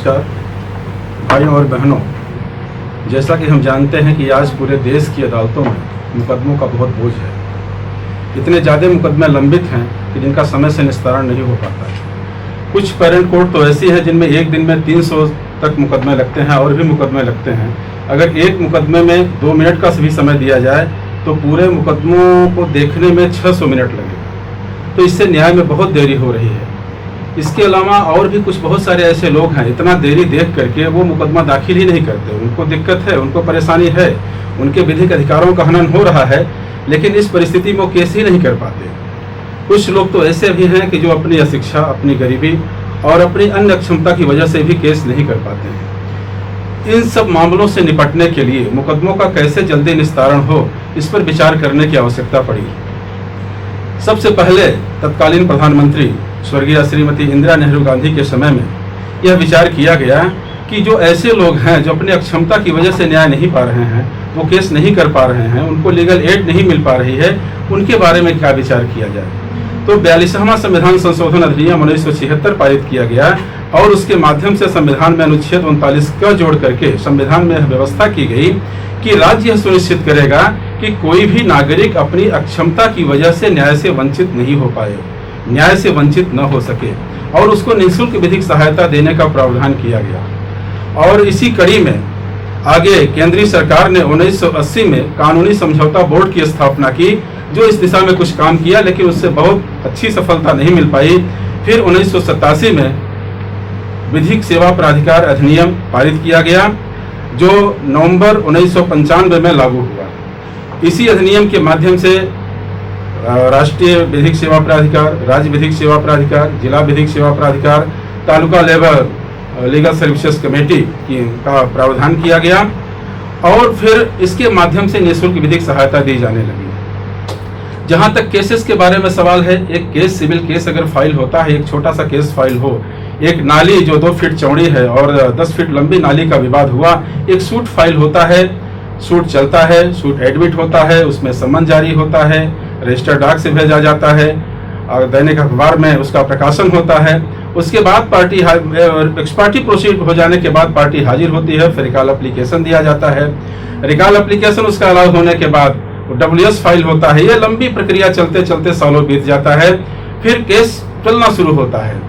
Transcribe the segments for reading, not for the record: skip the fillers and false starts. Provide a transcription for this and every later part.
नमस्कार भाइयों और बहनों। जैसा कि हम जानते हैं कि आज पूरे देश की अदालतों में मुकदमों का बहुत बोझ है। इतने ज़्यादा मुकदमे लंबित हैं कि जिनका समय से निस्तारण नहीं हो पाता है। कुछ पेरेंट कोर्ट तो ऐसी है जिनमें एक दिन में 300 तक मुकदमे लगते हैं और भी मुकदमे लगते हैं। अगर एक मुकदमे में 2 मिनट का भी समय दिया जाए तो पूरे मुकदमों को देखने में 600 मिनट लगेगा। तो इससे न्याय में बहुत देरी हो रही है। इसके अलावा और भी कुछ बहुत सारे ऐसे लोग हैं, इतना देरी देख करके वो मुकदमा दाखिल ही नहीं करते। उनको दिक्कत है, उनको परेशानी है, उनके विधिक अधिकारों का हनन हो रहा है, लेकिन इस परिस्थिति में वो केस ही नहीं कर पाते। कुछ लोग तो ऐसे भी हैं कि जो अपनी अशिक्षा, अपनी गरीबी और अपनी अन्य अक्षमता की वजह से भी केस नहीं कर पाते हैं। इन सब मामलों से निपटने के लिए मुकदमों का कैसे जल्दी निस्तारण हो, इस पर विचार करने की आवश्यकता पड़ी। सबसे पहले तत्कालीन प्रधानमंत्री स्वर्गीय श्रीमती इंदिरा नेहरू गांधी के समय में यह विचार किया गया कि जो ऐसे लोग हैं जो अपनी अक्षमता की वजह से न्याय नहीं पा रहे हैं, वो केस नहीं कर पा रहे हैं, उनको लीगल एड नहीं मिल पा रही है, उनके बारे में क्या विचार किया जाए। तो 42वां संविधान संशोधन अधिनियम 1976 पारित किया गया और उसके माध्यम से संविधान में अनुच्छेद 39 का जोड़ करके संविधान में व्यवस्था की गई कि राज्य यह सुनिश्चित करेगा कि कोई भी नागरिक अपनी अक्षमता की वजह से न्याय से वंचित नहीं हो पाए, न्याय से वंचित न हो सके, और उसको निःशुल्क विधिक सहायता देने का प्रावधान किया गया। और इसी कड़ी में आगे केंद्रीय सरकार ने 1980 में कानूनी समझौता बोर्ड की स्थापना की, जो इस दिशा में कुछ काम किया, लेकिन उससे बहुत अच्छी सफलता नहीं मिल पाई। फिर 1987 में विधिक सेवा प्राधिकार अधिनियम पारित किया गया, जो नवंबर 1995 में लागू हुआ। इसी अधिनियम के माध्यम से राष्ट्रीय विधिक सेवा प्राधिकार, राज्य विधिक सेवा प्राधिकार, जिला विधिक सेवा प्राधिकार, taluka level legal services committee का प्रावधान किया गया और फिर इसके माध्यम से निःशुल्क विधिक सहायता दी जाने लगी। जहां तक केसेस के बारे में सवाल है, एक केस, सिविल केस अगर फाइल होता है, एक छोटा सा केस फाइल हो, एक नाली जो 2 फीट चौड़ी है और 10 फीट लंबी नाली का विवाद हुआ, एक सूट फाइल होता है, सूट चलता है, सूट एडमिट होता है, उसमें सम्मन जारी होता है, रजिस्टर डाक से भेजा जाता है और दैनिक अखबार में उसका प्रकाशन होता है। उसके बाद पार्टी एक्सपार्टी प्रोसीड हो जाने के बाद पार्टी हाजिर होती है, फिर रिकॉल एप्लीकेशन दिया जाता है। रिकॉल एप्लीकेशन उसका अलाउ होने के बाद WS फाइल होता है। ये लंबी प्रक्रिया चलते चलते सालों बीत जाता है, फिर केस चलना शुरू होता है।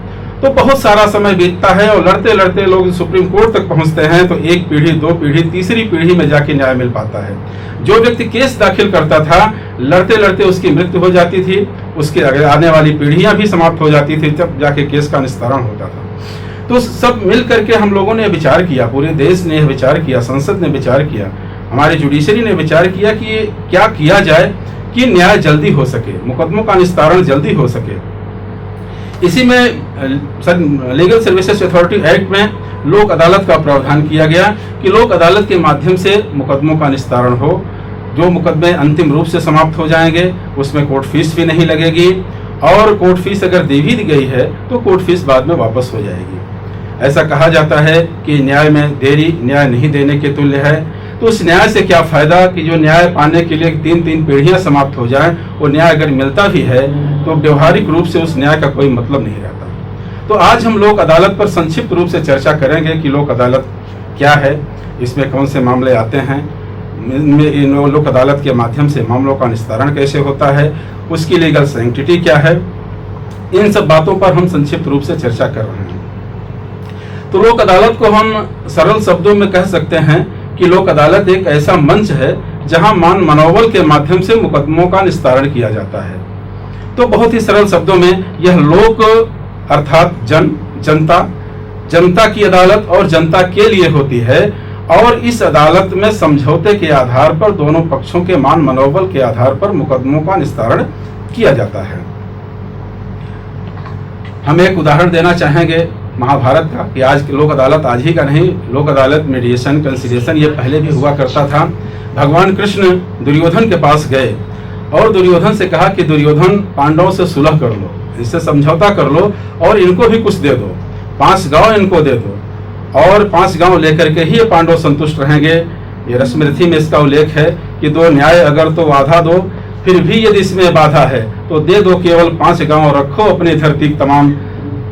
तो बहुत सारा समय बीतता है और लड़ते लड़ते लोग सुप्रीम कोर्ट तक पहुंचते हैं, तो 1 पीढ़ी, 2 पीढ़ी, तीसरी पीढ़ी में जाके न्याय मिल पाता है। जो व्यक्ति केस दाखिल करता था, लड़ते लड़ते उसकी मृत्यु हो जाती थी, उसके आने वाली पीढ़ियां भी समाप्त हो जाती थी, तब जाके केस का निस्तारण होता था। तो सब मिल करके हम लोगों ने विचार किया, पूरे देश ने विचार किया, संसद ने विचार किया, हमारी जुडिशरी ने विचार किया कि क्या किया जाए कि न्याय जल्दी हो सके, मुकदमों का निस्तारण जल्दी हो सके। इसी में लीगल सर्विसेज अथॉरिटी एक्ट में लोक अदालत का प्रावधान किया गया कि लोक अदालत के माध्यम से मुकदमों का निस्तारण हो। जो मुकदमे अंतिम रूप से समाप्त हो जाएंगे उसमें कोर्ट फीस भी नहीं लगेगी, और कोर्ट फीस अगर दे भी गई है तो कोर्ट फीस बाद में वापस हो जाएगी। ऐसा कहा जाता है कि न्याय में देरी न्याय नहीं देने के तुल्य है। तो उस न्याय से क्या फायदा कि जो न्याय पाने के लिए 3-3 पीढ़ियां समाप्त हो जाएं, वो न्याय अगर मिलता भी है तो व्यवहारिक रूप से उस न्याय का कोई मतलब नहीं रहता। तो आज हम लोक अदालत पर संक्षिप्त रूप से चर्चा करेंगे कि लोक अदालत क्या है, इसमें कौन से मामले आते हैं, इन लोक अदालत के माध्यम से मामलों का निस्तारण कैसे होता है, उसकी लीगल सैंक्टिटी क्या है। इन सब बातों पर हम संक्षिप्त रूप से चर्चा कर रहे हैं। तो लोक अदालत को हम सरल शब्दों में कह सकते हैं कि लोक अदालत एक ऐसा मंच है जहां मनोबल के माध्यम से मुकदमों का निस्तारण किया जाता है। तो बहुत ही सरल शब्दों में यह लोक अर्थात जनता की अदालत और जनता के लिए होती है, और इस अदालत में समझौते के आधार पर दोनों पक्षों के मनोबल के आधार पर मुकदमों का निस्तारण किया जाता है। हम एक उदाहरण देना चाहेंगे महाभारत का कि आज लोक अदालत आज ही का नहीं, लोक अदालत मीडिएशन, कंसिलिएशन ये पहले भी हुआ करता था। भगवान कृष्ण दुर्योधन के पास गए और दुर्योधन से कहा कि दुर्योधन, पांडवों से सुलह कर लो, इससे समझौता कर लो और इनको भी कुछ दे दो, 5 गांव इनको दे दो, और 5 गांव लेकर के ही ये पांडव संतुष्ट रहेंगे। ये रश्मिरथी में इसका उल्लेख है कि 2 न्याय अगर तो आधा दो, फिर भी यदि इसमें बाधा है तो दे दो, केवल 5 गांव रखो अपनी धरती तमाम,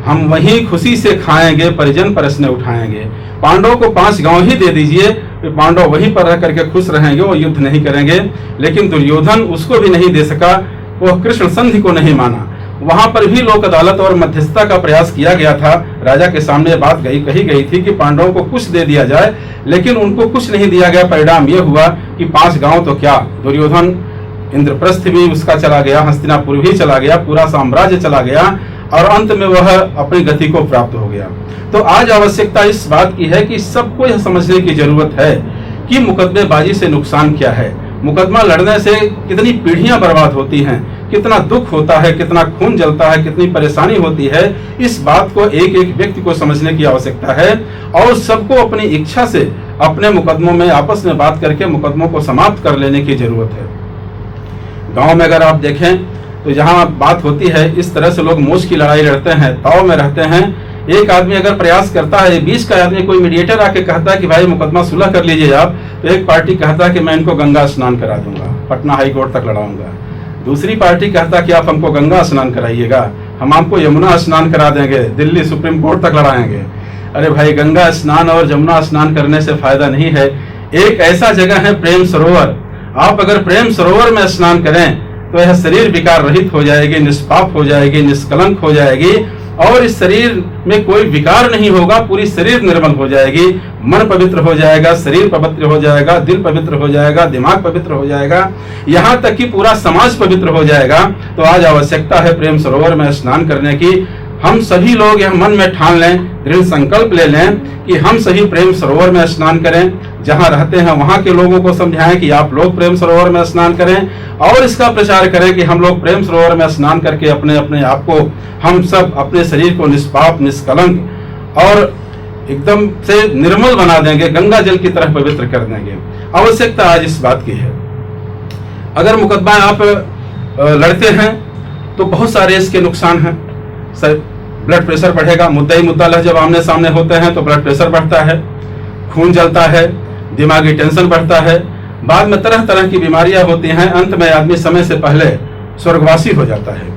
हम वहीं खुशी से खाएंगे, परिजन परसने उठाएंगे। पांडवों को 5 गांव ही दे दीजिए, पांडव वहीं पर रह करके खुश रहेंगे, वो युद्ध नहीं करेंगे। लेकिन दुर्योधन उसको भी नहीं दे सका, वह कृष्ण संधि को नहीं माना। वहां पर भी लोक अदालत और मध्यस्थता का प्रयास किया गया था। राजा के सामने बात कही गई थी कि पांडवों को कुछ दे दिया जाए, लेकिन उनको कुछ नहीं दिया गया। परिणाम यह हुआ कि 5 गांव तो क्या, दुर्योधन इंद्रप्रस्थ भी उसका चला गया, हस्तिनापुर भी चला गया, पूरा साम्राज्य चला गया और अंत में वह अपनी गति को प्राप्त हो गया। तो आज आवश्यकता इस बात की है कि सबको यह समझने की जरूरत है कि मुकदमेबाजी से नुकसान क्या है। मुकदमा लड़ने से कितनी पीढ़ियां बर्बाद होती हैं, कितना दुख होता है, कितना खून जलता है, कितनी परेशानी होती है। इस बात को एक एक व्यक्ति को समझने की आवश्यकता है और सबको अपनी इच्छा से अपने मुकदमों में आपस में बात करके मुकदमों को समाप्त कर लेने की जरूरत है। गांव में अगर आप देखें तो जहां बात होती है, इस तरह से लोग मोश की लड़ाई लड़ते हैं, ताव में रहते हैं। एक आदमी अगर प्रयास करता है, 20 का आदमी कोई मीडिएटर आके कहता है कि भाई मुकदमा सुलह कर लीजिए आप, तो एक पार्टी कहता है कि मैं इनको गंगा स्नान करा दूंगा, पटना हाई कोर्ट तक लड़ाऊंगा। दूसरी पार्टी कहता है कि आप हमको गंगा स्नान कराइएगा, हम आपको यमुना स्नान करा देंगे, दिल्ली सुप्रीम कोर्ट तक लड़ाएंगे। अरे भाई, गंगा स्नान और यमुना स्नान करने से फायदा नहीं है। एक ऐसा जगह है प्रेम सरोवर, आप अगर प्रेम सरोवर में स्नान करें तो यह शरीर विकार रहित हो जाएगी, निष्पाप हो जाएगी, निष्कलंक हो जाएगी और इस शरीर में कोई विकार नहीं होगा, पूरी शरीर निर्मल हो जाएगी, मन पवित्र हो जाएगा, शरीर पवित्र हो जाएगा, दिल पवित्र हो जाएगा, दिमाग पवित्र हो जाएगा, यहाँ तक कि पूरा समाज पवित्र हो जाएगा। तो आज आवश्यकता है प्रेम सरोवर में स्नान करने की। हम सभी लोग यह मन में ठान लें, दृढ़ संकल्प ले लें कि हम सही प्रेम सरोवर में स्नान करें। जहां रहते हैं वहां के लोगों को समझाएं कि आप लोग प्रेम सरोवर में स्नान करें और इसका प्रचार करें कि हम लोग प्रेम सरोवर में स्नान करके अपने अपने आप को, हम सब अपने शरीर को निष्पाप, निष्कलंक और एकदम से निर्मल बना देंगे, गंगा जल की तरह पवित्र कर देंगे। आवश्यकता आज इस बात की है। अगर मुकदमा आप लड़ते हैं तो बहुत सारे इसके नुकसान हैं। ब्लड प्रेशर बढ़ेगा, मुद्दा ही मुद्दा जब आमने सामने होते हैं तो ब्लड प्रेशर बढ़ता है, खून जलता है, दिमागी टेंशन बढ़ता है, बाद में तरह तरह की बीमारियां होती हैं, अंत में आदमी समय से पहले स्वर्गवासी हो जाता है।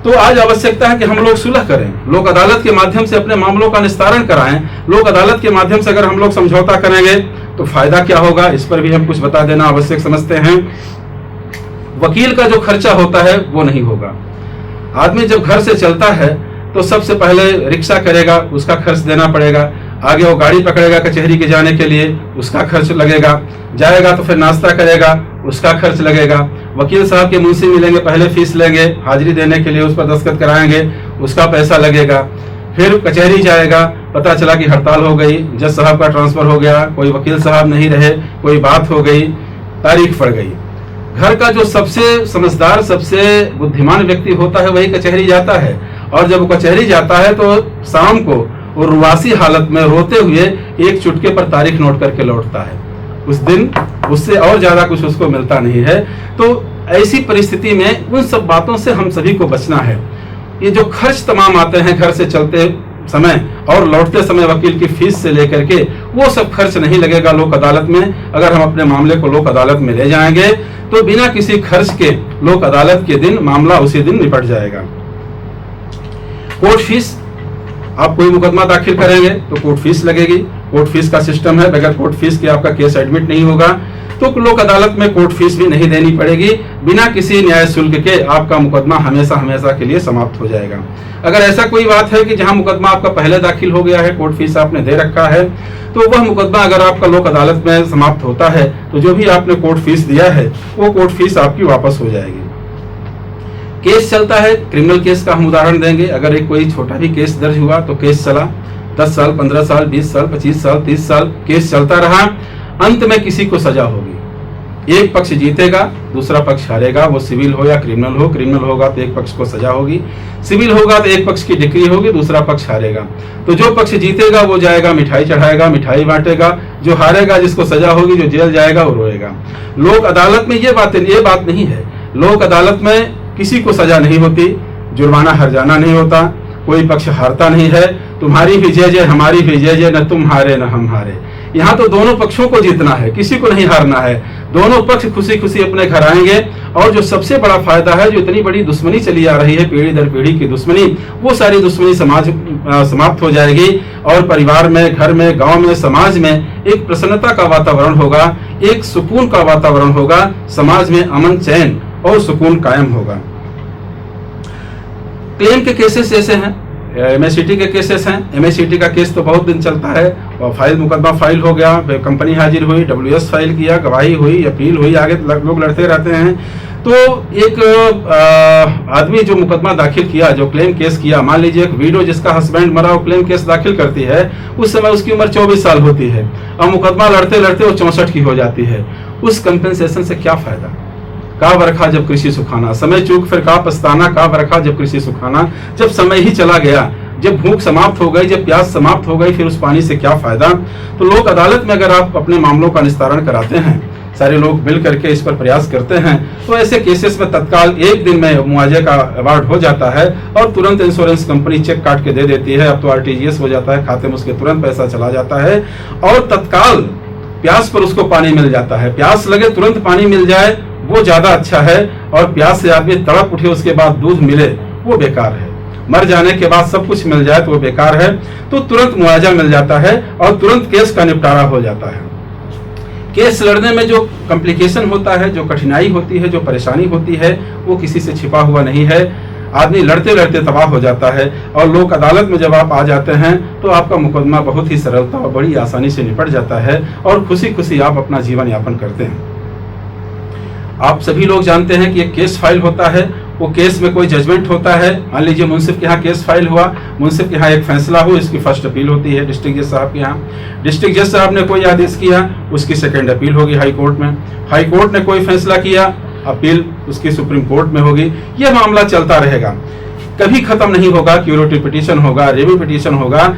तो आज आवश्यकता है कि हम लोग सुलह करें, लोक अदालत के माध्यम से अपने मामलों का निस्तारण कराएं। लोक अदालत के माध्यम से अगर हम लोग समझौता करेंगे तो फायदा क्या होगा, इस पर भी हम कुछ बता देना आवश्यक समझते हैं। वकील का जो खर्चा होता है वो नहीं होगा। आदमी जब घर से चलता है तो सबसे पहले रिक्शा करेगा, उसका खर्च देना पड़ेगा, आगे वो गाड़ी पकड़ेगा कचहरी के जाने के लिए, उसका खर्च लगेगा, जाएगा तो फिर नाश्ता करेगा, उसका खर्च लगेगा। वकील साहब के मुंशी मिलेंगे, पहले फीस लेंगे, हाजिरी देने के लिए उस पर दस्तखत कराएंगे, उसका पैसा लगेगा। फिर कचहरी जाएगा, पता चला कि हड़ताल हो गई, जज साहब का ट्रांसफर हो गया, कोई वकील साहब नहीं रहे, कोई बात हो गई, तारीख पड़ गई। घर का जो सबसे समझदार, सबसे बुद्धिमान व्यक्ति होता है वही कचहरी जाता है, और जब वो कचहरी जाता है तो शाम को वो रुवासी हालत में रोते हुए एक चुटके पर तारीख नोट करके लौटता है। उस दिन उससे और ज्यादा कुछ उसको मिलता नहीं है। तो ऐसी परिस्थिति में उन सब बातों से हम सभी को बचना है। ये जो खर्च तमाम आते हैं घर से चलते समय और लौटते समय, वकील की फीस से लेकर के, वो सब खर्च नहीं लगेगा लोक अदालत में। अगर हम अपने मामले को लोक अदालत में ले जाएंगे तो बिना किसी खर्च के लोक अदालत के दिन मामला उसी दिन निपट जाएगा। कोर्ट फीस, आप कोई मुकदमा दाखिल करेंगे तो कोर्ट फीस लगेगी। कोर्ट फीस का सिस्टम है, बगैर कोर्ट फीस के आपका केस एडमिट नहीं होगा। तो लोक अदालत में कोर्ट फीस भी नहीं देनी पड़ेगी। बिना किसी न्याय शुल्क के आपका मुकदमा हमेशा हमेशा के लिए समाप्त हो जाएगा। अगर ऐसा कोई बात है कि जहां मुकदमा आपका पहले दाखिल हो गया है, कोर्ट फीस आपने दे रखा है, तो वह मुकदमा अगर आपका लोक अदालत में समाप्त होता है तो जो भी आपने कोर्ट फीस दिया है वो कोर्ट फीस आपकी वापस हो जाएगी। केस चलता है, क्रिमिनल केस का हम उदाहरण देंगे। अगर एक कोई छोटा भी केस दर्ज हुआ तो केस चला, 10 साल, 15 साल, 20 साल, 25 साल, 30 साल केस चलता रहा, अंत में किसी को सजा होगी। एक पक्ष जीतेगा, दूसरा पक्ष हारेगा, वो सिविल हो या क्रिमिनल हो। क्रिमिनल होगा तो एक पक्ष को सजा होगी, सिविल होगा तो एक पक्ष की डिक्री होगी, दूसरा पक्ष हारेगा। तो जो पक्ष जीतेगा वो जाएगा, मिठाई चढ़ाएगा, मिठाई बांटेगा। जो हारेगा, जिसको सजा होगी, जो जेल जाएगा, वो रोएगा। लोक अदालत में ये बात नहीं है। लोक अदालत में किसी को सजा नहीं होती, जुर्माना हर्जाना नहीं होता, कोई पक्ष हारता नहीं है। तुम्हारी भी जय जय, हमारी भी जय जय, न तुम हारे न हम हारे। यहाँ तो दोनों पक्षों को जीतना है, किसी को नहीं हारना है। दोनों पक्ष खुशी खुशी अपने घर आएंगे। और जो सबसे बड़ा फायदा है, जो इतनी बड़ी दुश्मनी चली आ रही है, पीढ़ी दर पीढ़ी की दुश्मनी, वो सारी दुश्मनी समाप्त हो जाएगी और परिवार में, घर में, गांव में, समाज में एक प्रसन्नता का वातावरण होगा, एक सुकून का वातावरण होगा, समाज में अमन, चैन और सुकून कायम होगा। क्लेम के केसेस ऐसे हैं, एमएससीटी के केसेस हैं। एमएससीटी का केस तो बहुत दिन चलता है और मुकदमा फाइल हो गया, कंपनी हाजिर हुई, डब्ल्यूएस फाइल किया, गवाही हुई, अपील हुई, आगे लोग लड़ते रहते हैं। तो एक आदमी जो मुकदमा दाखिल किया, जो क्लेम केस किया, मान लीजिए एक विडो जिसका हस्बैंड मरा, वो क्लेम केस दाखिल करती है, उस समय उसकी उम्र 24 साल होती है और मुकदमा लड़ते लड़ते वो 64 की हो जाती है। उस कंपेंसेशन से क्या फायदा? का बरखा जब कृषि सुखाना, समय चूक फिर का पछताना, का बरखा जब कृषि सुखाना। जब समय ही चला गया, जब भूख समाप्त हो गई, जब प्यास समाप्त हो गई, फिर उस पानी से क्या फायदा? तो लोक अदालत में अगर आप अपने मामलों का निस्तारण कराते हैं, सारे लोग मिल करके इस पर प्रयास करते हैं, तो ऐसे केसेस में तत्काल एक दिन में मुआवजे का अवार्ड हो जाता है और तुरंत इंश्योरेंस कंपनी चेक काट के दे देती है। अब तो आरटीजीएस हो जाता है, खाते में उसके तुरंत पैसा चला जाता है और तत्काल प्यास पर उसको पानी मिल जाता है। प्यास लगे तुरंत पानी मिल जाए वो ज्यादा अच्छा है, और प्यास से आदमी तड़प उठे उसके बाद दूध मिले वो बेकार है। मर जाने के बाद सब कुछ मिल जाए तो वो बेकार है। तो तुरंत मुआवजा मिल जाता है और तुरंत केस का निपटारा हो जाता है। केस लड़ने में जो कॉम्प्लिकेशन होता है, जो कठिनाई होती है, जो परेशानी होती है, वो किसी से छिपा हुआ नहीं है। आदमी लड़ते लड़ते तबाह हो जाता है और लोक अदालत में जब आप आ जाते हैं तो आपका मुकदमा बहुत ही सरलता और बड़ी आसानी से निपट जाता है और खुशी खुशी आप अपना जीवन यापन करते हैं। आप सभी लोग जानते हैं कि एक केस फाइल होता है, वो केस में कोई जजमेंट होता है। मान लीजिए मुंसिफ के यहाँ केस फाइल हुआ, मुंसिफ के यहाँ एक फैसला हो, इसकी फर्स्ट अपील होती है डिस्ट्रिक्ट जज साहब के यहाँ। डिस्ट्रिक्ट जज साहब ने कोई आदेश किया, उसकी सेकंड अपील होगी हाई कोर्ट में। हाई कोर्ट ने कोई फैसला किया, अपील उसकी सुप्रीम कोर्ट में होगी। यह मामला चलता रहेगा, कभी खत्म नहीं होगा। क्यूरेटिव पिटीशन होगा, रिव्यू पिटीशन होगा।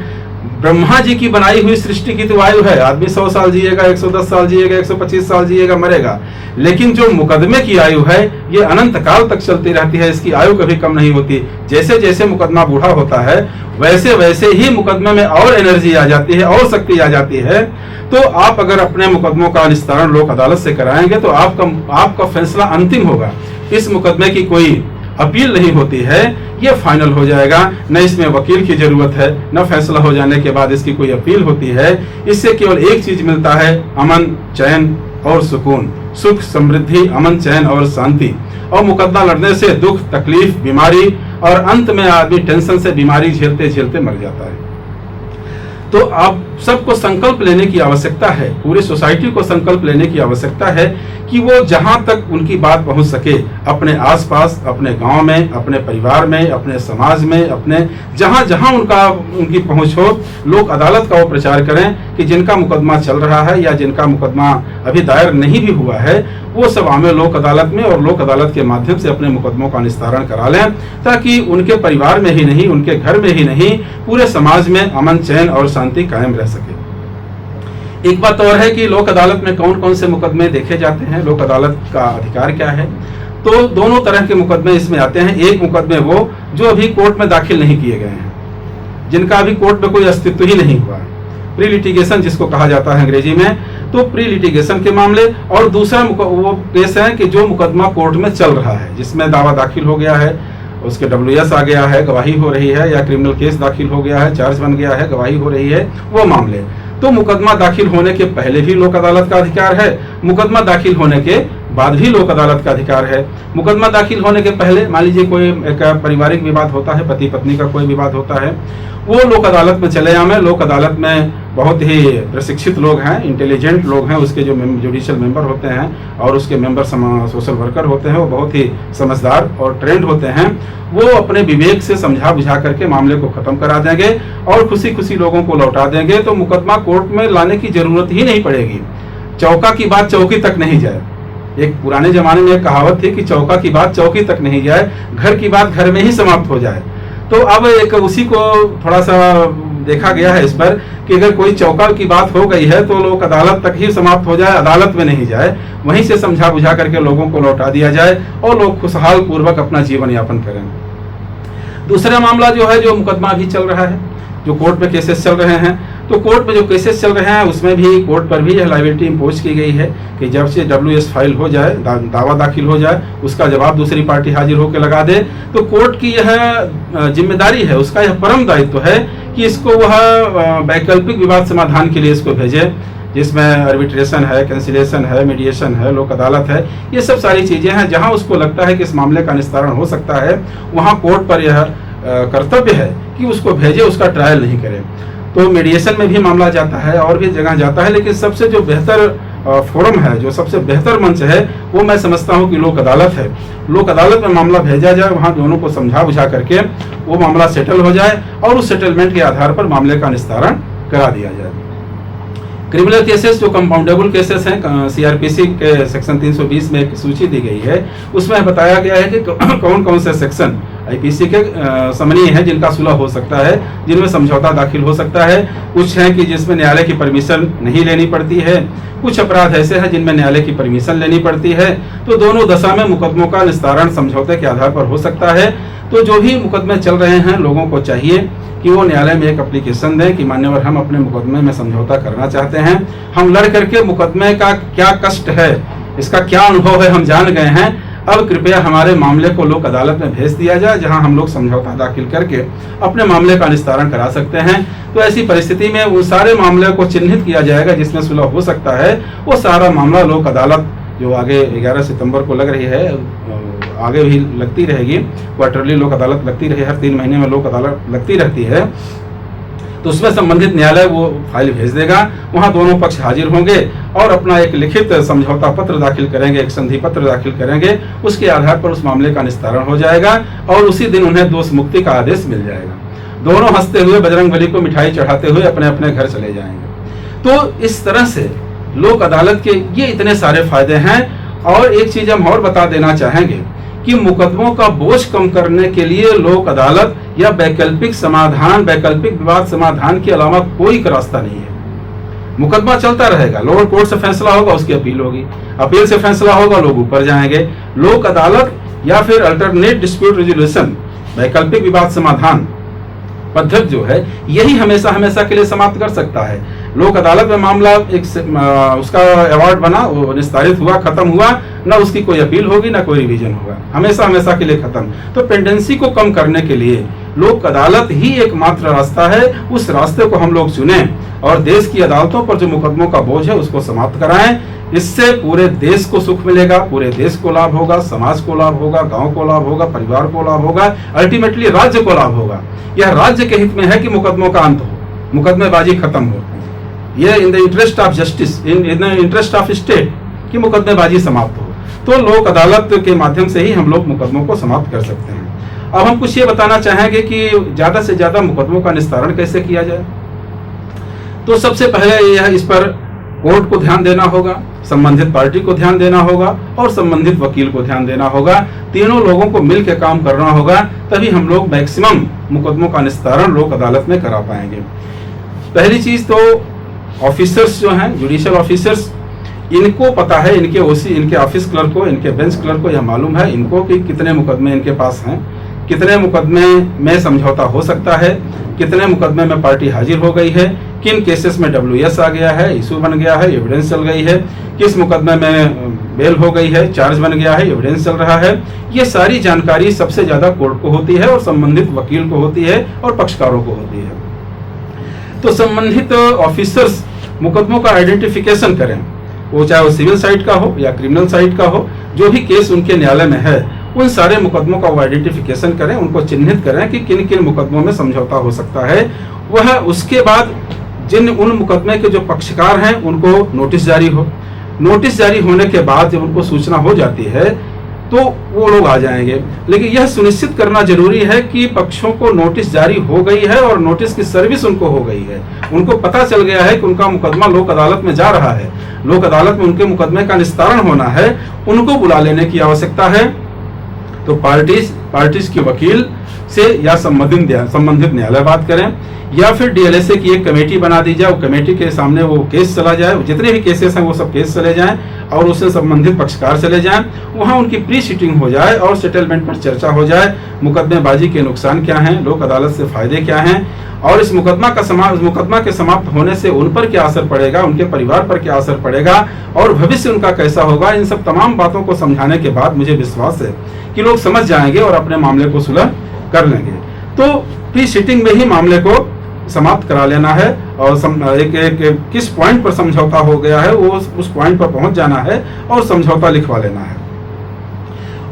ब्रह्मा जी की बनाई हुई सृष्टि की तो आयु है, आदमी 100 साल जिएगा, 110 साल जिएगा, 125 साल जिएगा, मरेगा। लेकिन जो मुकदमे की आयु है ये अनंत काल तक चलती रहती है, इसकी आयु कभी कम नहीं होती। जैसे जैसे मुकदमा बूढ़ा होता है वैसे वैसे ही मुकदमे में और एनर्जी आ जाती है और शक्ति आ जाती है। तो आप अगर अपने मुकदमों का निस्तारण लोक अदालत से कराएंगे तो आपका फैसला अंतिम होगा। इस मुकदमे की कोई अपील नहीं होती है, ये फाइनल हो जाएगा। न इसमें वकील की जरूरत है, न फैसला हो जाने के बाद इसकी कोई अपील होती है। इससे केवल एक चीज मिलता है, अमन, चैन और सुकून, सुख, समृद्धि, अमन, चैन और शांति। और मुकदमा लड़ने से दुख, तकलीफ, बीमारी और अंत में आदमी टेंशन से बीमारी झेलते झेलते मर जाता है। तो आप सबको संकल्प लेने की आवश्यकता है, पूरी सोसाइटी को संकल्प लेने की आवश्यकता है कि वो जहां तक उनकी बात पहुंच सके, अपने आसपास, अपने गांव में, अपने परिवार में, अपने समाज में, अपने जहां जहां उनकी पहुंच हो, लोक अदालत का वो प्रचार करें कि जिनका मुकदमा चल रहा है या जिनका मुकदमा अभी दायर नहीं भी हुआ है, वो सब आमे लोक अदालत में और लोक अदालत के माध्यम से अपने मुकदमों का निस्तारण करा लें, ताकि उनके परिवार में ही नहीं, उनके घर में ही नहीं, पूरे समाज में अमन, चैन और शांति कायम रह सके। एक बात और है कि लोक अदालत में कौन कौन से मुकदमे देखे जाते हैं, लोक अदालत का अधिकार क्या है। तो दोनों तरह के मुकदमे इसमें आते हैं। एक मुकदमे वो जो अभी कोर्ट में दाखिल नहीं किए गए हैं, जिनका अभी कोर्ट में कोई अस्तित्व ही नहीं हुआ है, प्री लिटिगेशन जिसको कहा जाता है अंग्रेजी में। तो प्री लिटिगेशन के मामले, और दूसरा वो केस है कि जो मुकदमा कोर्ट में चल रहा है, जिसमें दावा दाखिल हो गया है, उसके डब्ल्यूएस आ गया है, गवाही हो रही है, या क्रिमिनल केस दाखिल हो गया है, चार्ज बन गया है, गवाही हो रही है, वो मामले। तो मुकदमा दाखिल होने के पहले भी लोक अदालत का अधिकार है, मुकदमा दाखिल होने के बाद भी लोक अदालत का अधिकार है। मुकदमा दाखिल होने के पहले मान लीजिए कोई एक पारिवारिक विवाद होता है, पति पत्नी का कोई विवाद होता है, वो लोक अदालत में चले आए। लोक अदालत में बहुत ही प्रशिक्षित लोग हैं, इंटेलिजेंट लोग हैं, उसके जो जुडिशियल मेंबर होते हैं और उसके मेंबर सोशल वर्कर होते हैं, वो बहुत ही समझदार और ट्रेंड होते हैं। वो अपने विवेक से समझा बुझा करके मामले को खत्म करा देंगे और खुशी खुशी लोगों को लौटा देंगे। तो मुकदमा कोर्ट में लाने की जरूरत ही नहीं पड़ेगी। चौका की बात चौकी तक नहीं जाए। एक पुराने जमाने में एक कहावत थी कि चौका की बात चौकी तक नहीं जाए, घर की बात घर में ही समाप्त हो जाए। तो अब एक उसी को थोड़ा सा देखा गया है इस पर कि अगर कोई चौका की बात हो गई है तो लोक अदालत तक ही समाप्त हो जाए, अदालत में नहीं जाए, वहीं से समझा बुझा करके लोगों को लौटा दिया जाए और लोग खुशहाल पूर्वक अपना जीवन यापन करें। दूसरा मामला जो है, जो मुकदमा अभी चल रहा है, जो कोर्ट में केसेस चल रहे हैं, तो कोर्ट में जो केसेस चल रहे हैं उसमें भी कोर्ट पर भी यह लायबिलिटी इम्पोज की गई है कि जब से WS फाइल हो जाए, दावा दाखिल हो जाए, उसका जवाब दूसरी पार्टी हाजिर होकर लगा दे, तो कोर्ट की यह जिम्मेदारी है, उसका यह परम दायित्व है कि इसको वह वैकल्पिक विवाद समाधान के लिए इसको भेजे, जिसमें आर्बिट्रेशन है, कैंसिलेशन है, मीडिएशन है, लोक अदालत है, ये सब सारी चीज़ें हैं। जहां उसको लगता है कि इस मामले का निस्तारण हो सकता है, वहां कोर्ट पर यह कर्तव्य है कि उसको भेजे, उसका ट्रायल नहीं करे। तो मीडिएशन में भी मामला जाता है और भी जगह जाता है, लेकिन सबसे जो बेहतर फोरम है, जो सबसे बेहतर मंच है, वो मैं समझता हूँ कि लोक अदालत है। लोक अदालत में मामला भेजा जाए, वहाँ दोनों को समझा बुझा करके वो मामला सेटल हो जाए और उस सेटलमेंट के आधार पर मामले का निस्तारण करा दिया जाए। क्रिमिनल केसेस जो कंपाउंडेबल केसेस हैं, CRPC के सेक्शन 320 में एक सूची दी गई है, उसमें बताया गया है कि कौन कौन से सेक्शन IPC के समनीय हैं जिनका सुलह हो सकता है, जिनमें समझौता दाखिल हो सकता है। कुछ हैं कि जिसमें न्यायालय की परमिशन नहीं लेनी पड़ती है, कुछ अपराध ऐसे हैं जिनमें न्यायालय की परमिशन लेनी पड़ती है। तो दोनों दशा में मुकदमों का निस्तारण समझौते के आधार पर हो सकता है। तो जो भी मुकदमे चल रहे हैं, लोगों को चाहिए कि वो न्यायालय में एक एप्लीकेशन दें कि मान्यवर हम अपने मुकदमे में समझौता करना चाहते हैं, हम लड़ करके मुकदमे का क्या कष्ट है, इसका क्या अनुभव है, हम जान गए हैं, अब कृपया हमारे मामले को लोक अदालत में भेज दिया जाए, जहां हम लोग समझौता दाखिल करके अपने मामले का निस्तारण करा सकते हैं। तो ऐसी परिस्थिति में वो सारे मामले को चिन्हित किया जाएगा जिसमें सुलह हो सकता है, वो सारा मामला लोक अदालत जो आगे 11 सितंबर को लग रही है, आगे भी लगती रहेगी, क्वार्टरली लोक अदालत लगती रही, हर 3 महीने में लोक अदालत लगती रहती है, तो उसमें संबंधित न्यायालय वो फाइल भेज देगा, वहाँ दोनों पक्ष हाजिर होंगे और अपना एक लिखित समझौता पत्र दाखिल करेंगे, एक संधि पत्र दाखिल करेंगे, उसके आधार पर उस मामले का निस्तारण हो जाएगा और उसी दिन उन्हें दोष मुक्ति का आदेश मिल जाएगा। दोनों हंसते हुए बजरंगबली को मिठाई चढ़ाते हुए अपने अपने घर चले जाएंगे। तो इस तरह से लोक अदालत के ये इतने सारे फायदे हैं। और एक चीज हम और बता देना चाहेंगे कि मुकदमों का बोझ कम करने के लिए लोक अदालत या वैकल्पिक समाधान, वैकल्पिक विवाद समाधान के अलावा कोई रास्ता नहीं है। मुकदमा चलता रहेगा, लोअर कोर्ट से फैसला होगा, उसकी अपील होगी, अपील से फैसला होगा, लोग ऊपर जाएंगे। लोक अदालत या फिर अल्टरनेट डिस्प्यूट रेजोल्यूशन, वैकल्पिक विवाद समाधान पद्धति जो है, यही हमेशा हमेशा के लिए समाप्त कर सकता है। लोक अदालत में मामला एक उसका अवार्ड बना, वो निस्तारित हुआ, खत्म हुआ, ना उसकी कोई अपील होगी ना कोई रिवीजन होगा, हमेशा हमेशा के लिए खत्म। तो पेंडेंसी को कम करने के लिए लोक अदालत ही एकमात्र रास्ता है। उस रास्ते को हम लोग चुने और देश की अदालतों पर जो मुकदमों का बोझ है उसको समाप्त कराएं। इससे पूरे देश को सुख मिलेगा, पूरे देश को लाभ होगा, समाज को लाभ होगा, गांव को लाभ होगा, परिवार को लाभ होगा, अल्टीमेटली राज्य को लाभ होगा। यह राज्य के हित में है कि मुकदमों का अंत हो, मुकदमेबाजी खत्म हो। यह in the interest of justice, in the interest of state कि मुकदमेबाजी समाप्त हो। तो लोक अदालत के माध्यम से ही हम लोग मुकदमों को समाप्त कर सकते हैं। अब हम कुछ ये बताना चाहेंगे कि ज्यादा से ज्यादा मुकदमों का निस्तारण कैसे किया जाए। तो सबसे पहले यह इस पर कोर्ट को ध्यान देना होगा, संबंधित पार्टी को ध्यान देना होगा और संबंधित वकील को ध्यान देना होगा। तीनों लोगों को मिलकर काम करना होगा, तभी हम लोग मैक्सिमम मुकदमों का निस्तारण लोक अदालत में करा पाएंगे। पहली चीज तो ऑफिसर्स जो हैं, जुडिशियल ऑफिसर्स, इनको पता है, इनके ओसी, इनके ऑफिस क्लर्क को, इनके बेंच क्लर्क को यह मालूम है इनको कि कितने मुकदमे इनके पास हैं, कितने मुकदमे में समझौता हो सकता है, कितने मुकदमे में पार्टी हाजिर हो गई है, किन केसेस में WS आ गया है, इशू बन गया है, एविडेंस चल गई है, किस मुकदमे में बेल हो गई है, चार्ज बन गया है, एविडेंस चल रहा है। ये सारी जानकारी सबसे ज्यादा कोर्ट को होती है और संबंधित वकील को होती है और पक्षकारों को होती है। तो संबंधित ऑफिसर्स मुकदमों का आइडेंटिफिकेशन करें, वो चाहे वो सिविल साइड का हो या क्रिमिनल साइड का हो, जो भी केस उनके न्यायालय में है उन सारे मुकदमों का वो आइडेंटिफिकेशन करें, उनको चिन्हित करें कि किन किन मुकदमों में समझौता हो सकता है। वह उसके बाद जिन उन मुकदमे के जो पक्षकार हैं उनको नोटिस जारी हो, नोटिस जारी होने के बाद जब उनको सूचना हो जाती है तो वो लोग आ जाएंगे। लेकिन यह सुनिश्चित करना जरूरी है कि पक्षों को नोटिस जारी हो गई है और नोटिस की सर्विस उनको हो गई है, उनको पता चल गया है कि उनका मुकदमा लोक अदालत में जा रहा है, लोक अदालत में उनके मुकदमे का निस्तारण होना है, उनको बुला लेने की आवश्यकता है। तो पार्टीज के वकील से या संबंधित न्यायालय बात करें या फिर DLSA की एक कमेटी बना दी जाए, वो कमेटी के सामने वो केस चला जाए, जितने भी केसेस हैं वो सब केस चले जाएं और उससे संबंधित पक्षकार चले जाएं, वहां उनकी प्री सीटिंग हो जाए और सेटलमेंट पर चर्चा हो जाए, मुकदमेबाजी के नुकसान क्या हैं, लोक अदालत से फायदे क्या हैं और इस मुकदमा के समाप्त होने से उन पर क्या असर पड़ेगा, उनके परिवार पर क्या असर पड़ेगा और भविष्य उनका कैसा होगा, इन सब तमाम बातों को समझाने के बाद मुझे विश्वास है कि लोग समझ जाएंगे और अपने मामले को सुलह कर लेंगे। तो प्री सिटिंग में ही मामले को समाप्त करा लेना है और एक किस पॉइंट पर समझौता हो गया है वो उस पॉइंट पर पहुंच जाना है और समझौता लिखवा लेना है।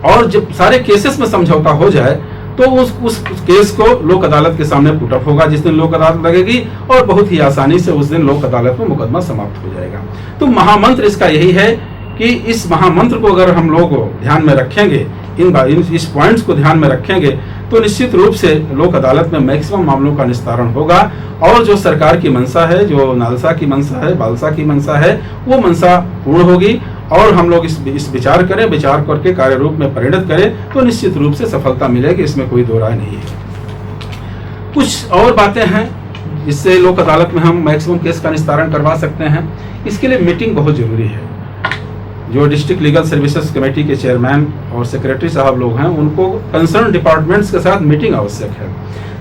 और जब सारे केसेस में समझौता हो जाए तो उस केस को लोक अदालत के सामने पुट अप होगा जिस दिन लोक अदालत लगेगी और बहुत ही आसानी से उस दिन लोक अदालत में मुकदमा समाप्त हो जाएगा। तो महामंत्र इसका यही है कि इस महामंत्र को अगर हम लोग ध्यान में रखेंगे, इस पॉइंट्स को ध्यान में रखेंगे तो निश्चित रूप से लोक अदालत में मैक्सिमम मामलों का निस्तारण होगा और जो सरकार की मंशा है, जो नालसा की मंशा है, बालसा की मंशा है, वो मंशा पूर्ण होगी और हम लोग इस विचार करके कार्य रूप में परिणत करें तो निश्चित रूप से सफलता मिलेगी, इसमें कोई दो राय नहीं है। कुछ और बातें हैं जिससे लोक अदालत में हम मैक्सिमम केस का निस्तारण करवा सकते हैं। इसके लिए मीटिंग बहुत जरूरी है। जो डिस्ट्रिक्ट लीगल सर्विसेज कमेटी के चेयरमैन और सेक्रेटरी साहब लोग हैं उनको कंसर्न डिपार्टमेंट्स के साथ मीटिंग आवश्यक है।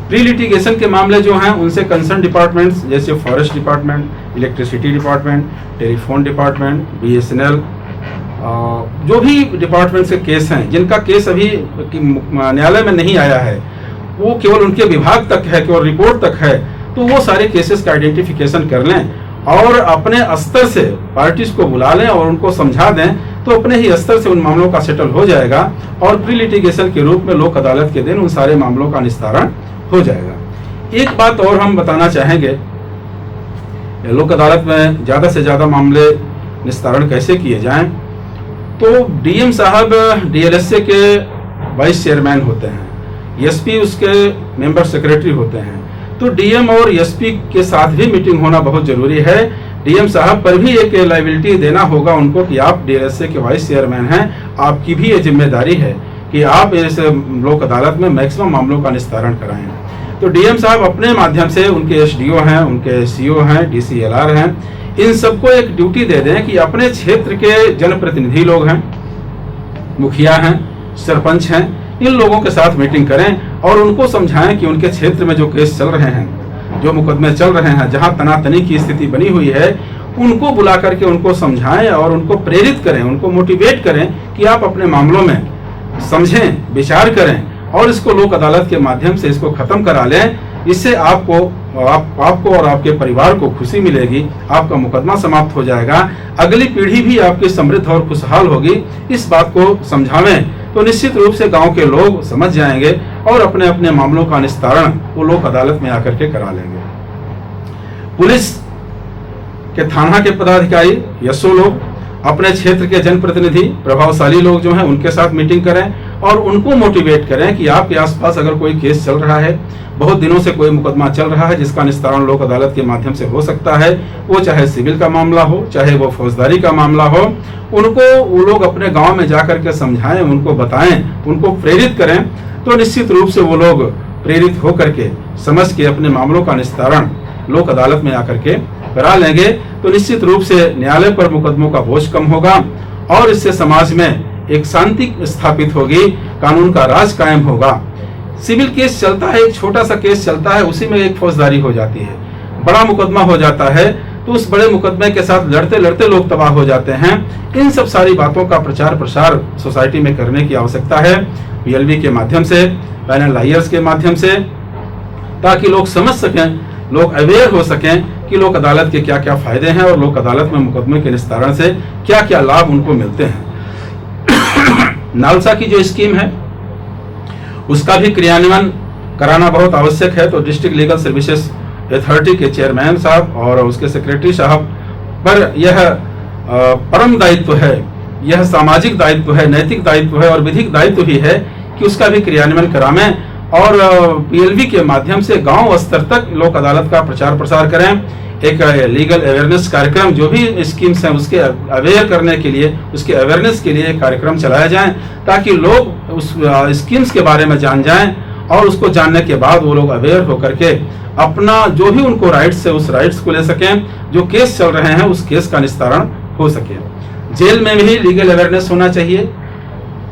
प्री लिटिगेशन के मामले जो हैं उनसे कंसर्न डिपार्टमेंट्स जैसे forest department, electricity department, telephone department, BSNL, जो भी डिपार्टमेंट्स के केस हैं जिनका केस अभी न्यायालय में नहीं आया है, वो केवल उनके विभाग तक है, केवल रिपोर्ट तक है, तो वो सारे केसेस का आइडेंटिफिकेशन कर लें और अपने स्तर से पार्टीज को बुला लें और उनको समझा दें तो अपने ही स्तर से उन मामलों का सेटल हो जाएगा और प्री लिटिगेशन के रूप में लोक अदालत के दिन उन सारे मामलों का निस्तारण हो जाएगा। एक बात और हम बताना चाहेंगे, लोक अदालत में ज़्यादा से ज़्यादा मामले निस्तारण कैसे किए जाएं, तो DM साहब DLSA के वाइस चेयरमैन होते हैं, SP उसके मेंबर सेक्रेटरी होते हैं, तो DM और SP के साथ भी मीटिंग होना बहुत जरूरी है। DM साहब पर भी एक लायबिलिटी देना होगा उनको कि आप DLSA के वाइस चेयरमैन हैं, आपकी भी ये जिम्मेदारी है कि आप इस लोक अदालत में मैक्सिमम मामलों का निस्तारण कराएं। तो DM साहब अपने माध्यम से उनके SDO हैं, उनके CO हैं, DCLR हैं, इन सबको एक ड्यूटी दे दें कि अपने क्षेत्र के जनप्रतिनिधि लोग हैं, मुखिया हैं, सरपंच हैं, इन लोगों के साथ मीटिंग करें और उनको समझाएं कि उनके क्षेत्र में जो केस चल रहे हैं, जो मुकदमे चल रहे हैं, जहां तनातनी की स्थिति बनी हुई है, उनको बुला करके उनको समझाएं और उनको प्रेरित करें, उनको मोटिवेट करें कि आप अपने मामलों में समझें, विचार करें और इसको लोक अदालत के माध्यम से इसको खत्म करा लें। इससे आपको और आपके परिवार को खुशी मिलेगी, आपका मुकदमा समाप्त हो जाएगा, अगली पीढ़ी भी आपकी समृद्ध और खुशहाल होगी। इस बात को समझावें तो निश्चित रूप से गांव के लोग समझ जाएंगे और अपने अपने मामलों का निस्तारण वो लोक अदालत में आकर के करा लेंगे। पुलिस के थाना के पदाधिकारी, SO लोग, अपने क्षेत्र के जनप्रतिनिधि, प्रभावशाली लोग जो हैं उनके साथ मीटिंग करें और उनको मोटिवेट करें कि आपके आसपास अगर कोई केस चल रहा है, बहुत दिनों से कोई मुकदमा चल रहा है जिसका निस्तारण लोक अदालत के माध्यम से हो सकता है, वो चाहे सिविल का मामला हो, चाहे वो फौजदारी का मामला हो, उनको वो लोग अपने गांव में जाकर के समझाएं, उनको बताएं, उनको प्रेरित करें तो निश्चित रूप से वो लोग प्रेरित होकर के समझ के अपने मामलों का निस्तारण लोक अदालत में आकर के करा लेंगे तो निश्चित रूप से न्यायालय पर मुकदमों का बोझ कम होगा और इससे समाज में एक शांति स्थापित होगी, कानून का राज कायम होगा। सिविल केस चलता है, एक छोटा सा केस चलता है, उसी में एक फौजदारी हो जाती है, बड़ा मुकदमा हो जाता है तो उस बड़े मुकदमे के साथ लड़ते लड़ते लोग तबाह हो जाते हैं। इन सब सारी बातों का प्रचार प्रसार सोसाइटी में करने की आवश्यकता है, PLB के माध्यम से, पैनल लॉयर्स के माध्यम से, ताकि लोग समझ सकें, लोग अवेयर हो सकें कि लोक अदालत के क्या क्या फायदे हैं और लोक अदालत में मुकदमे के निस्तारण से क्या क्या लाभ उनको मिलते हैं। नालसा की जो स्कीम है उसका भी क्रियान्वयन कराना बहुत आवश्यक है। तो डिस्ट्रिक्ट लीगल सर्विसेज अथॉरिटी के चेयरमैन साहब और उसके सेक्रेटरी साहब पर यह परम दायित्व है, यह सामाजिक दायित्व है, नैतिक दायित्व है और विधिक दायित्व भी है कि उसका भी क्रियान्वयन करावें और PLB के माध्यम से गांव स्तर तक लोक अदालत का प्रचार प्रसार करें। एक लीगल अवेयरनेस कार्यक्रम, जो भी स्कीम्स हैं उसके अवेयर करने के लिए, उसके अवेयरनेस के लिए कार्यक्रम चलाया जाए ताकि लोग उस स्कीम्स के बारे में जान जाएं और उसको जानने के बाद वो लोग अवेयर होकर के अपना जो भी उनको राइट्स है उस राइट्स को ले सकें, जो केस चल रहे हैं उस केस का निस्तारण हो सके। जेल में भी लीगल अवेयरनेस होना चाहिए,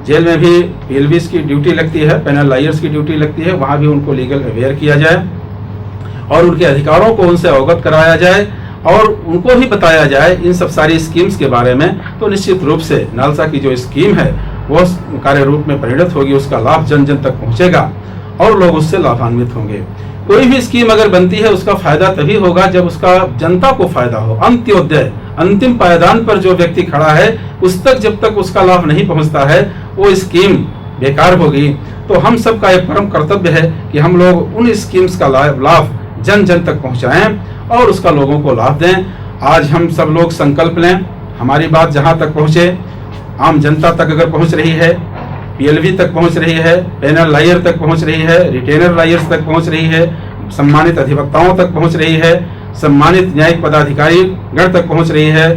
जेल में भी PLBs की ड्यूटी लगती है, पैनल लॉयर्स की ड्यूटी लगती है, वहाँ भी उनको लीगल अवेयर किया जाए और उनके अधिकारों को उनसे अवगत कराया जाए और उनको ही बताया जाए इन सब सारी स्कीम्स के बारे में, तो निश्चित रूप से नालसा की जो स्कीम है वो कार्य रूप में परिणत होगी, उसका लाभ जन जन तक पहुंचेगा और लोग उससे लाभान्वित होंगे। कोई भी स्कीम अगर बनती है उसका फायदा तभी होगा जब उसका जनता को फायदा हो। अंत्योदय, अंतिम पायदान पर जो व्यक्ति खड़ा है उस तक जब तक उसका लाभ नहीं पहुंचता है वो स्कीम बेकार होगी। तो हम सबका एक परम कर्तव्य है कि हम लोग उन स्कीम्स का लाभ जन जन तक पहुंचाएं और उसका लोगों को लाभ दें। आज हम सब लोग संकल्प लें, हमारी बात जहां तक पहुंचे, आम जनता तक अगर पहुंच रही है, पीएलवी तक पहुंच रही है, पैनल लायर तक पहुंच रही है, रिटेनर लायर्स तक पहुंच रही है, सम्मानित अधिवक्ताओं तक पहुंच रही है, सम्मानित न्यायिक पदाधिकारी गण तक पहुंच रही है,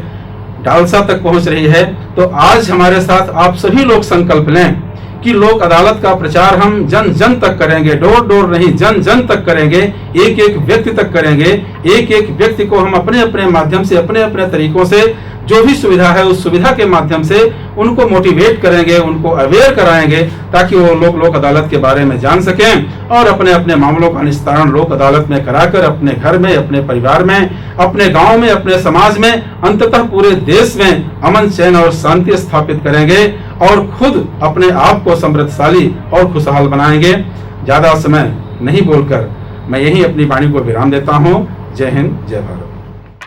डालसा तक पहुंच रही है, तो आज हमारे साथ आप सभी लोग संकल्प लें कि लोक अदालत का प्रचार हम जन जन तक करेंगे, डोर डोर नहीं, जन जन तक करेंगे, एक एक व्यक्ति तक करेंगे। एक एक व्यक्ति को हम अपने अपने माध्यम से, अपने अपने तरीकों से जो भी सुविधा है उस सुविधा के माध्यम से उनको मोटिवेट करेंगे, उनको अवेयर कराएंगे ताकि वो लोग लोक अदालत के बारे में जान सकें और अपने अपने मामलों का निस्तारण लोक अदालत में कराकर अपने घर में, अपने परिवार में, अपने गांव में, अपने समाज में, अंततः पूरे देश में अमन, चैन और शांति स्थापित करेंगे और खुद अपने आप को समृद्धशाली और खुशहाल बनाएंगे। ज्यादा समय नहीं बोलकर मैं यही अपनी वाणी को विराम देता हूँ। जय हिंद, जय भारत।